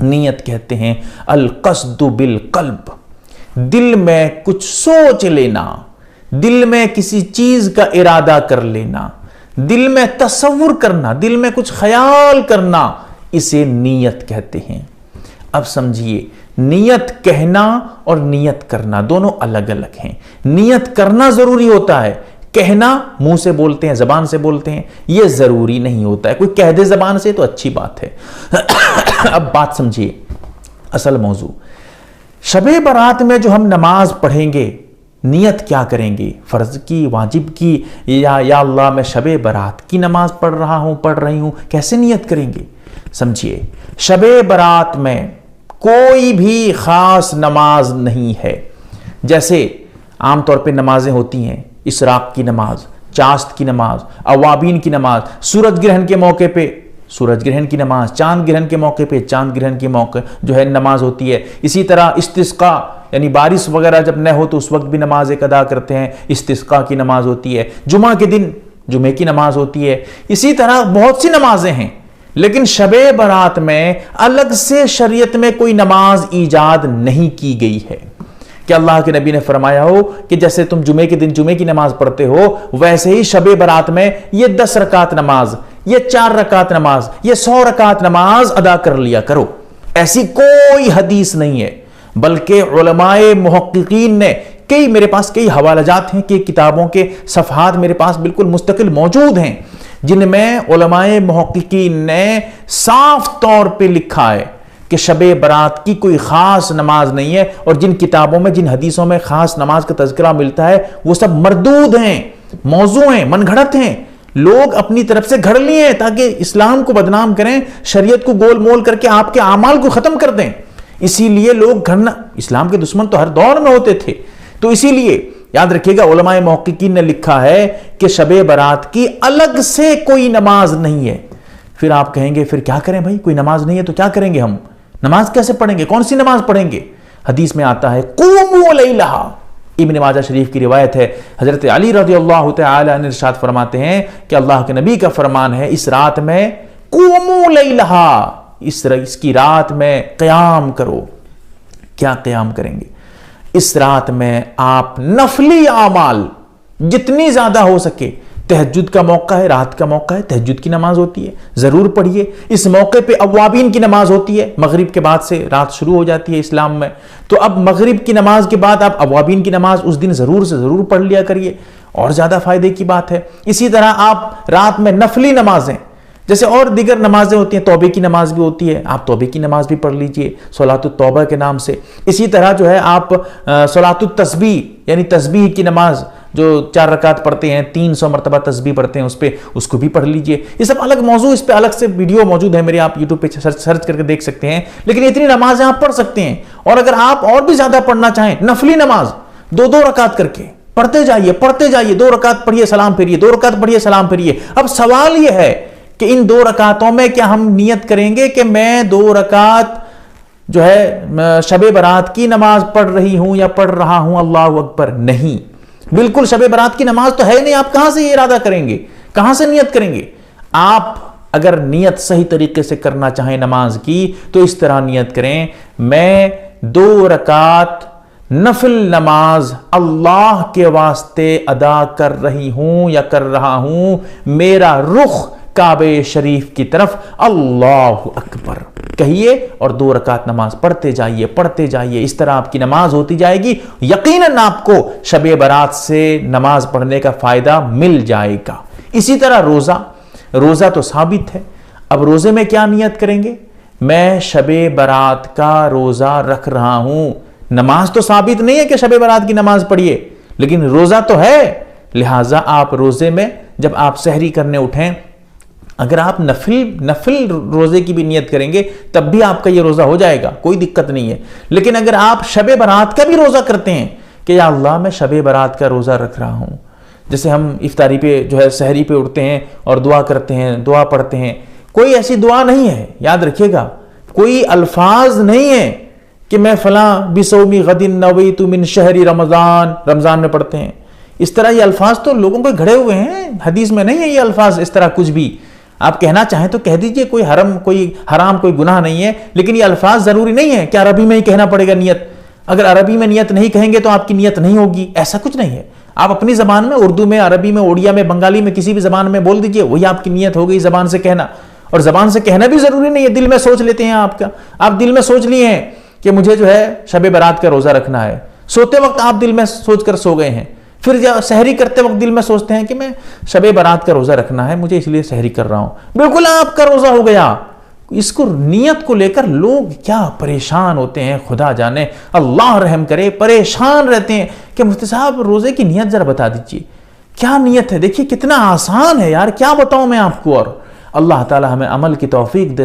نیت کہتے ہیں القصد بالقلب، دل میں کچھ سوچ لینا، دل میں کسی چیز کا ارادہ کر لینا، دل میں تصور کرنا، دل میں کچھ خیال کرنا، اسے نیت کہتے ہیں۔ اب سمجھیے، نیت کہنا اور نیت کرنا دونوں الگ الگ ہیں۔ نیت کرنا ضروری ہوتا ہے، کہنا منہ سے بولتے ہیں، زبان سے بولتے ہیں، یہ ضروری نہیں ہوتا ہے۔ کوئی کہہ دے زبان سے تو اچھی بات ہے۔ اب بات سمجھیے، اصل موضوع شب برات میں جو ہم نماز پڑھیں گے، نیت کیا کریں گے؟ فرض کی، واجب کی، یا اللہ میں شب برات کی نماز پڑھ رہی ہوں، کیسے نیت کریں گے؟ سمجھیے، شب برات میں کوئی بھی خاص نماز نہیں ہے۔ جیسے عام طور پہ نمازیں ہوتی ہیں، اسراق کی نماز، چاشت کی نماز، اوابین کی نماز، سورج گرہن کے موقع پہ سورج گرہن کی نماز، چاند گرہن کے موقع پہ چاند گرہن کے موقع جو ہے نماز ہوتی ہے۔ اسی طرح استسقاء، یعنی بارش وغیرہ جب نہ ہو تو اس وقت بھی نماز ایک ادا کرتے ہیں، استسقاء کی نماز ہوتی ہے۔ جمعہ کے دن جمعے کی نماز ہوتی ہے۔ اسی طرح بہت سی نمازیں ہیں، لیکن شب برات میں الگ سے شریعت میں کوئی نماز ایجاد نہیں کی گئی ہے کہ اللہ کے نبی نے فرمایا ہو کہ جیسے تم جمعے کے دن جمعے کی نماز پڑھتے ہو، ویسے ہی شب برات میں یہ 10 رکعت نماز، یہ 4 رکعت نماز، یہ 100 رکعت نماز ادا کر لیا کرو۔ ایسی کوئی حدیث نہیں ہے، بلکہ علماء محققین نے میرے پاس کئی حوالہ جات ہیں، کہ کتابوں کے صفحات میرے پاس بالکل مستقل موجود ہیں، جن میں علماء محققین نے صاف طور پہ لکھا ہے کہ شب برات کی کوئی خاص نماز نہیں ہے، اور جن کتابوں میں، جن حدیثوں میں خاص نماز کا تذکرہ ملتا ہے وہ سب مردود ہیں، موضوع ہیں، من گھڑت ہیں، لوگ اپنی طرف سے گھڑ لیے ہیں تاکہ اسلام کو بدنام کریں، شریعت کو گول مول کر کے آپ کے اعمال کو ختم کر دیں۔ اسی لیے لوگ گھڑنا، اسلام کے دشمن تو ہر دور میں ہوتے تھے، تو اسی لیے یاد رکھیے گا، علماء محققین نے لکھا ہے کہ شب برات کی الگ سے کوئی نماز نہیں ہے۔ پھر آپ کہیں گے پھر کیا کریں بھائی، کوئی نماز نہیں ہے تو کیا کریں گے ہم؟ نماز کیسے پڑھیں گے؟ کون سی نماز پڑھیں گے؟ حدیث میں آتا ہے قوموا لیلھا، ابن ماجہ شریف کی روایت ہے، حضرت علی رضی اللہ تعالی عنہ ارشاد فرماتے ہیں کہ اللہ کے نبی کا فرمان ہے، اس رات میں قوموا لیلھا، اس کی رات میں قیام کرو۔ کیا قیام کریں گے؟ اس رات میں آپ نفلی اعمال جتنی زیادہ ہو سکے، تہجد کا موقع ہے، رات کا موقع ہے، تہجد کی نماز ہوتی ہے، ضرور پڑھیے۔ اس موقع پہ اوابین کی نماز ہوتی ہے، مغرب کے بعد سے رات شروع ہو جاتی ہے اسلام میں، تو اب مغرب کی نماز کے بعد آپ اوابین کی نماز اس دن ضرور سے ضرور پڑھ لیا کریے، اور زیادہ فائدے کی بات ہے۔ اسی طرح آپ رات میں نفلی نمازیں، جیسے اور دیگر نمازیں ہوتی ہیں، توبے کی نماز بھی ہوتی ہے، آپ توبے کی نماز بھی پڑھ لیجئے صلاۃ التوبہ کے نام سے۔ اسی طرح جو ہے آپ صلاۃ التسبیح، یعنی تسبیح کی نماز جو 4 رکعت پڑھتے ہیں، 300 مرتبہ تسبیح پڑھتے ہیں، اس کو بھی پڑھ لیجئے۔ یہ سب الگ موضوع، اس پہ الگ سے ویڈیو موجود ہے میرے، آپ یوٹیوب پہ سرچ کر کے دیکھ سکتے ہیں، لیکن اتنی نمازیں آپ پڑھ سکتے ہیں۔ اور اگر آپ اور بھی زیادہ پڑھنا چاہیں، نفلی نماز 2 رکعت کر کے پڑھتے جائیے، 2 رکعت پڑھیے سلام پھیریے، 2 رکعت پڑھیے سلام پھیریے۔ اب سوال یہ ہے کہ ان 2 رکعتوں میں کیا ہم نیت کریں گے کہ میں 2 رکعت جو ہے شب برات کی نماز پڑھ رہی ہوں یا پڑھ رہا ہوں؟ اللہ اکبر، نہیں، بالکل شب برات کی نماز تو ہے نہیں، آپ کہاں سے یہ ارادہ کریں گے؟ کہاں سے نیت کریں گے؟ آپ اگر نیت صحیح طریقے سے کرنا چاہیں نماز کی تو اس طرح نیت کریں، میں 2 رکعت نفل نماز اللہ کے واسطے ادا کر رہی ہوں یا کر رہا ہوں، میرا رخ کعبہ شریف کی طرف، اللہ اکبر کہیے، اور 2 رکعت نماز پڑھتے جائیے، اس طرح آپ کی نماز ہوتی جائے گی، یقیناً آپ کو شب برات سے نماز پڑھنے کا فائدہ مل جائے گا۔ اسی طرح روزہ تو ثابت ہے، اب روزے میں کیا نیت کریں گے؟ میں شب برات کا روزہ رکھ رہا ہوں۔ نماز تو ثابت نہیں ہے کہ شب برات کی نماز پڑھیے، لیکن روزہ تو ہے، لہٰذا آپ روزے میں جب آپ سحری کرنے اٹھیں، اگر آپ نفل روزے کی بھی نیت کریں گے تب بھی آپ کا یہ روزہ ہو جائے گا، کوئی دقت نہیں ہے۔ لیکن اگر آپ شب برات کا بھی روزہ کرتے ہیں کہ یا اللہ میں شب برات کا روزہ رکھ رہا ہوں، جیسے ہم افطاری پہ جو ہے سحری پہ اٹھتے ہیں اور دعا کرتے ہیں، دعا پڑھتے ہیں، کوئی ایسی دعا نہیں ہے، یاد رکھیے گا، کوئی الفاظ نہیں ہے کہ میں فلاں بصوم غد نویت من شہر رمضان میں پڑھتے ہیں۔ اس طرح یہ الفاظ تو لوگوں کے گھڑے ہوئے ہیں، حدیث میں نہیں ہے یہ الفاظ اس طرح کچھ بھی۔ آپ کہنا چاہیں تو کہہ دیجئے، کوئی حرام کوئی گناہ نہیں ہے، لیکن یہ الفاظ ضروری نہیں ہے کہ عربی میں ہی کہنا پڑے گا نیت. اگر عربی میں نیت نہیں کہیں گے تو آپ کی نیت نہیں ہوگی، ایسا کچھ نہیں ہے. آپ اپنی زبان میں، اردو میں، عربی میں، اڑیا میں، بنگالی میں، کسی بھی زبان میں بول دیجئے، وہی آپ کی نیت ہو گئی زبان سے کہنا. اور زبان سے کہنا بھی ضروری نہیں ہے، دل میں سوچ لیتے ہیں. آپ دل میں سوچ لیے ہیں کہ مجھے جو ہے شب برات کا روزہ رکھنا ہے، سوتے وقت آپ دل میں سوچ کر سو گئے ہیں، پھر سحری کرتے وقت دل میں سوچتے ہیں کہ میں شب برات کا روزہ رکھنا ہے، مجھے اس لیے سحری کر رہا ہوں. بالکل آپ کا روزہ ہو گیا. اس کو نیت کو لے کر لوگ کیا پریشان ہوتے ہیں، خدا جانے، اللہ رحم کرے، پریشان رہتے ہیں کہ مفتی صاحب روزے کی نیت ذرا بتا دیجئے، کیا نیت ہے. دیکھیے کتنا آسان ہے یار، کیا بتاؤں میں آپ کو. اور اللہ تعالی ہمیں عمل کی توفیق دے.